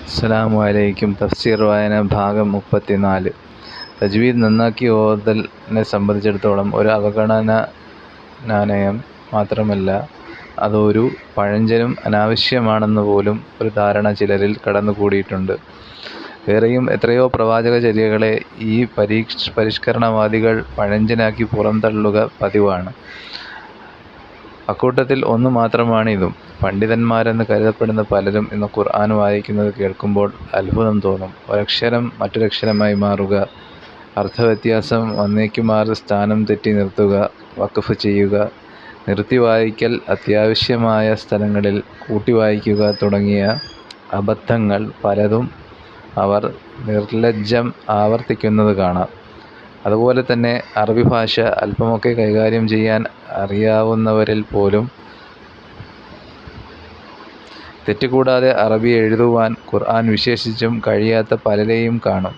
അസ്സലാമു അലൈക്കും. തഫ്സീർ വായന ഭാഗം 34. തജ്വീദ് നന്നാക്കി ഓതലിനെ സംബന്ധിച്ചിടത്തോളം ഒരു അവഗണനാനയം മാത്രമല്ല, അതൊരു പഴഞ്ചനും അനാവശ്യമാണെന്ന് പോലും ഒരു ധാരണ ചിലരിൽ കടന്നുകൂടിയിട്ടുണ്ട്. വേറെയും എത്രയോ പ്രവാചക ചര്യകളെ ഈ പരിഷ്കരണവാദികൾ പഴഞ്ചനാക്കി പുറംതള്ളുക പതിവാണ്. അക്കൂട്ടത്തിൽ ഒന്ന് മാത്രമാണ് ഇതും. പണ്ഡിതന്മാരെന്ന് കരുതപ്പെടുന്ന പലരും ഇന്ന് ഖുർആൻ വായിക്കുന്നത് കേൾക്കുമ്പോൾ അത്ഭുതം തോന്നും. ഒരക്ഷരം മറ്റൊരക്ഷരമായി മാറുക, അർത്ഥവ്യത്യാസം വന്നേക്കുമാറ് സ്ഥാനം തെറ്റി നിർത്തുക, വഖഫ് ചെയ്യുക, നിർത്തി വായിക്കൽ, അത്യാവശ്യമായ സ്ഥലങ്ങളിൽ കൂട്ടി വായിക്കുക തുടങ്ങിയ അബദ്ധങ്ങൾ പലതും അവർ നിർലജ്ജം ആവർത്തിക്കുന്നത് കാണാം. അതുപോലെ തന്നെ അറബി ഭാഷ അല്പമൊക്കെ കൈകാര്യം ചെയ്യാൻ അറിയാവുന്നവരിൽ പോലും തെറ്റുകൂടാതെ അറബി എഴുതുവാൻ ഖുർആൻ വിശേഷിച്ചും കഴിയാത്ത പലരെയും കാണും.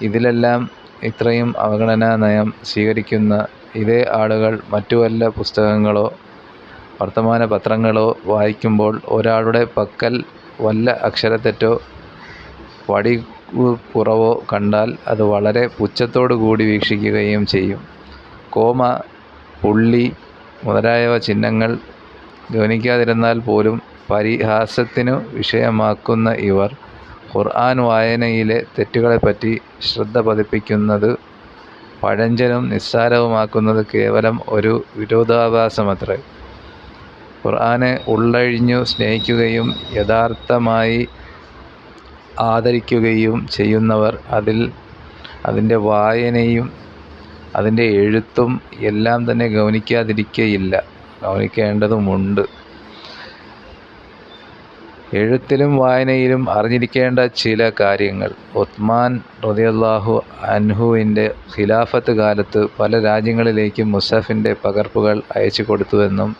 ഇതിലെല്ലാം ഇത്രയും അവഗണനാ നയം സ്വീകരിക്കുന്ന ഇതേ ആളുകൾ മറ്റു വല്ല പുസ്തകങ്ങളോ വർത്തമാന പത്രങ്ങളോ വായിക്കുമ്പോൾ ഒരാളുടെ പക്കൽ വല്ല അക്ഷരത്തെറ്റോ വടിവുകുറവോ കണ്ടാൽ അത് വളരെ പുച്ഛത്തോടു കൂടി വീക്ഷിക്കുകയും ചെയ്യും. കോമ, പുള്ളി മുതലായവ ചിഹ്നങ്ങൾ ഗൗനിക്കാതിരുന്നാൽ പോലും പരിഹാസത്തിനു വിഷയമാക്കുന്ന ഇവർ ഖുർആൻ വായനയിലെ തെറ്റുകളെപ്പറ്റി ശ്രദ്ധ പതിപ്പിക്കുന്നത് പഴഞ്ചനും നിസ്സാരവുമാക്കുന്നത് കേവലം ഒരു വിരോധാഭാസമത്രേ. ഖുർആനെ ഉള്ളഴിഞ്ഞു സ്നേഹിക്കുകയും യഥാർത്ഥമായി ആദരിക്കുകയും ചെയ്യുന്നവർ അതിൻ്റെ വായനയും അതിൻ്റെ എഴുത്തും എല്ലാം തന്നെ ഗൗനിക്കാതിരിക്കയില്ല, ഗൗനിക്കേണ്ടതുമുണ്ട്. എഴുത്തിലും വായനയിലും അറിഞ്ഞിരിക്കേണ്ട ചില കാര്യങ്ങൾ. ഉസ്മാൻ റളിയല്ലാഹു അൻഹുവിൻ്റെ ഖിലാഫത്ത് കാലത്ത് പല രാജ്യങ്ങളിലേക്കും മുസ്ഹഫിൻ്റെ പകർപ്പുകൾ അയച്ചു കൊടുത്തുവെന്നും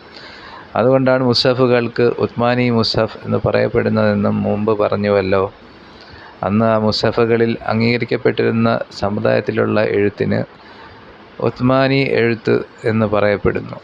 അതുകൊണ്ടാണ് മുസ്ഹഫുകൾക്ക് ഉസ്മാനി മുസ്ഹഫ് എന്ന് പറയപ്പെടുന്നതെന്നും മുമ്പ് പറഞ്ഞുവല്ലോ. അന്ന് ആ മുസ്ഹഫുകളിൽ അംഗീകരിക്കപ്പെട്ടിരുന്ന സമ്പ്രദായത്തിലുള്ള എഴുത്തിന് ഉസ്മാനി എഴുത്ത് എന്ന് പറയപ്പെടുന്നു.